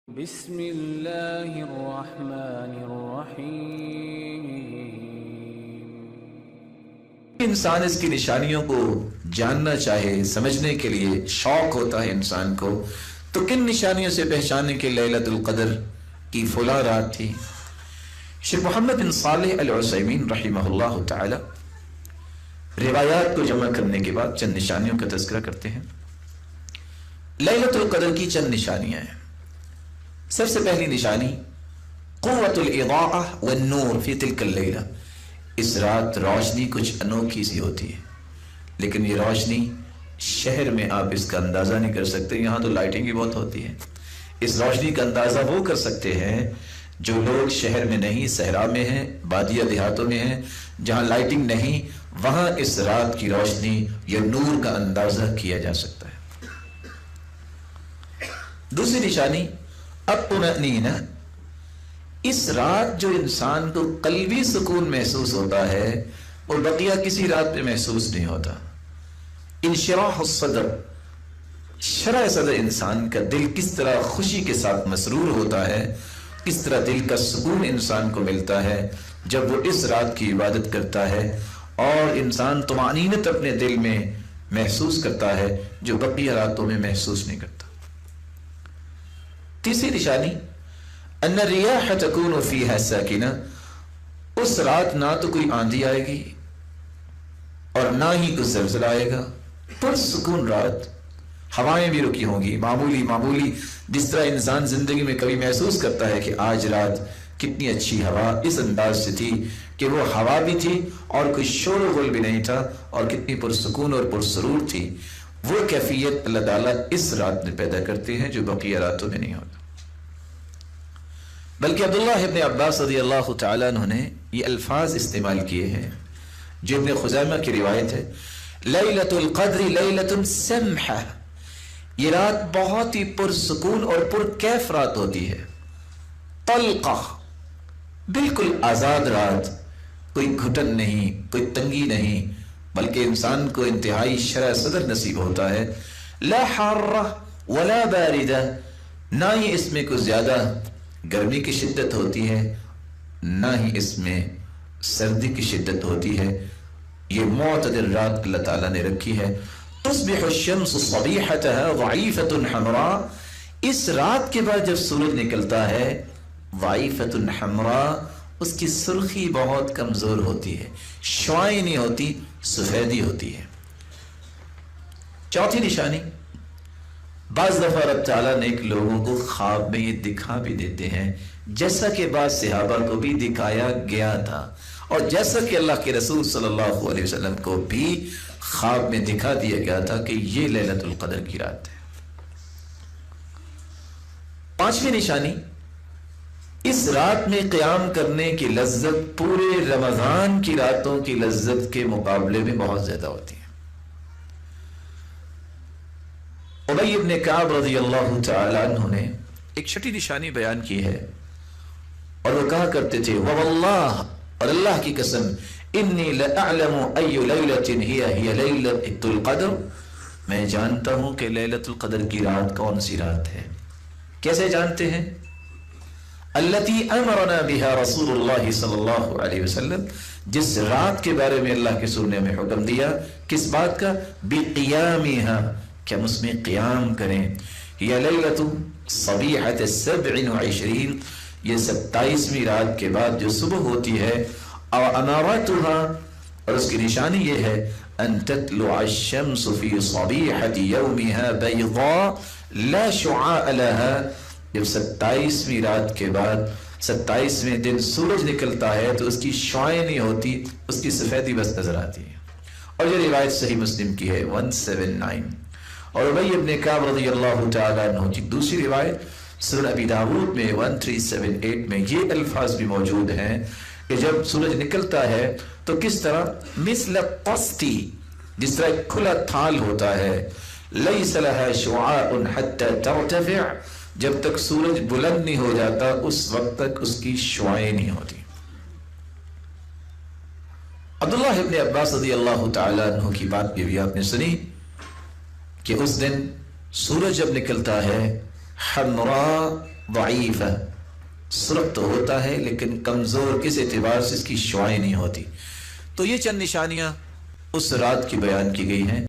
بسم اللہ الرحمن الرحیم۔ انسان اس کی نشانیوں کو جاننا چاہے، سمجھنے کے لیے شوق ہوتا ہے انسان کو، تو کن نشانیوں سے پہچانے کہ لیلۃ القدر کی فلاں رات تھی؟ شیخ محمد بن صالح العثیمین رحمہ اللہ تعالی روایات کو جمع کرنے کے بعد چند نشانیوں کا تذکرہ کرتے ہیں۔ لیلۃ القدر کی چند نشانیاں ہیں۔ سب سے پہلی نشانی قوت الاضاءہ والنور فی تلک اللیلہ، اس رات روشنی کچھ انوکھی سی ہوتی ہے، لیکن یہ روشنی شہر میں آپ اس کا اندازہ نہیں کر سکتے، یہاں تو لائٹنگ بھی بہت ہوتی ہے۔ اس روشنی کا اندازہ وہ کر سکتے ہیں جو لوگ شہر میں نہیں، صحرا میں ہیں، بادیہ دیہاتوں میں ہیں، جہاں لائٹنگ نہیں، وہاں اس رات کی روشنی یا نور کا اندازہ کیا جا سکتا ہے۔ دوسری نشانی الطمأنینہ، اس رات جو انسان کو قلبی سکون محسوس ہوتا ہے وہ بقیہ کسی رات میں محسوس نہیں ہوتا۔ انشراح الصدر، شرح صدر انسان کا دل کس طرح خوشی کے ساتھ مسرور ہوتا ہے، کس طرح دل کا سکون انسان کو ملتا ہے جب وہ اس رات کی عبادت کرتا ہے، اور انسان طمأنینت اپنے دل میں محسوس کرتا ہے جو بقیہ راتوں میں محسوس نہیں کرتا۔ تیسری نشانی ان الریاح تکون فیہا ساکنہ، اس رات نہ تو کوئی آندھی آئے گی اور نہ ہی کوئی زلزلہ آئے گا، پرسکون رات، ہوائیں بھی رکی ہوں گی، معمولی جس طرح انسان زندگی میں کبھی محسوس کرتا ہے کہ آج رات کتنی اچھی ہوا اس انداز سے تھی کہ وہ ہوا بھی تھی اور کوئی شور و غل بھی نہیں تھا، اور کتنی پرسکون اور پرسرور تھی، وہ کیفیت اللہ تعالیٰ اس رات میں پیدا کرتے ہیں جو بقیہ راتوں میں نہیں ہوتا۔ بلکہ عبداللہ ابن عباس رضی اللہ تعالیٰ عنہ نے یہ الفاظ استعمال کیے ہیں جو ابن خزیمہ کی روایت ہے، لیلۃ القدر لیلۃ سمحہ، یہ رات بہت ہی پرسکون اور پرکیف رات ہوتی ہے، طلقہ، بالکل آزاد رات، کوئی گھٹن نہیں، کوئی تنگی نہیں، بلکہ انسان کو انتہائی شرح صدر نصیب ہوتا ہے، لا حارہ ولا باردہ، نہ ہی اس میں کوئی زیادہ گرمی کی شدت ہوتی ہے نہ ہی اس میں سردی کی شدت ہوتی ہے، یہ معتدل رات اللہ تعالیٰ نے رکھی ہے۔ تصبح الشمس صبیحتها ضعیفۃ حمراء، اس رات کے بعد جب سورج نکلتا ہے ضعیفۃ حمراء، اس کی سرخی بہت کمزور ہوتی ہے، شعاعیں نہیں ہوتی، سفیدی ہوتی ہے۔ چوتھی نشانی، بعض دفعہ رب تعالیٰ نے ایک لوگوں کو خواب میں یہ دکھا بھی دیتے ہیں، جیسا کہ بعض صحابہ کو بھی دکھایا گیا تھا، اور جیسا کہ اللہ کے رسول صلی اللہ علیہ وسلم کو بھی خواب میں دکھا دیا گیا تھا کہ یہ لیلۃ القدر کی رات ہے۔ پانچویں نشانی، اس رات میں قیام کرنے کی لذت پورے رمضان کی راتوں کی لذت کے مقابلے میں بہت زیادہ ہوتی ہے۔ ابی بن کعب رضی اللہ تعالی عنہ نے ایک چھٹی نشانی بیان کی ہے، اور وہ کہا کرتے تھے وواللہ، اور اللہ کی قسم، انی لأعلم ای لیلۃ ہی لیلۃ القدر، میں جانتا ہوں کہ لیلۃ القدر کی رات کون سی رات ہے۔ کیسے جانتے ہیں؟ التی امرنا بها رسول اللہ صلی اللہ علیہ وسلم، جس رات کے بارے میں اللہ کے رسول نے ہمیں حکم دیا، کس بات کا؟ بقیامها، کہ ہم اس میں قیام کریں۔ یہ لیلۃ صبیحۃ 27، یہ 27ویں رات کے بعد جو صبح ہوتی ہے، اور اماراتها، اور اس کی نشانی یہ ہے، ان تطلع الشمس فی صبیحۃ یومها بیضاء لا شعاع لها، جب 27ویں رات کے بعد 27ویں دن سورج نکلتا ہے تو اس کی شعاعیں نہیں ہوتی، اس کی سفیدی بس نظر آتی ہے، اور یہ روایت صحیح مسلم کی ہے 179۔ اور ابی بن کعب رضی اللہ تعالیٰ عنہ کی دوسری روایت سنن ابی داود میں 1378 میں یہ الفاظ بھی موجود ہیں کہ جب سورج نکلتا ہے تو کس طرح مثل قسطی، جس طرح ایک کھلا تھال ہوتا ہے، لیس لها شعاع حتى ترتفع، جب تک سورج بلند نہیں ہو جاتا اس وقت تک اس کی شعاعیں نہیں ہوتی۔ عبداللہ ابن عباس رضی اللہ تعالیٰ عنہ کی بات بھی آپ نے سنی کہ اس دن سورج جب نکلتا ہے حمراء ضعیف ہے، سرخ تو ہوتا ہے لیکن کمزور کس اعتبار سے اس کی شعاعیں نہیں ہوتی. تو یہ چند نشانیاں اس رات کی بیان کی گئی ہیں.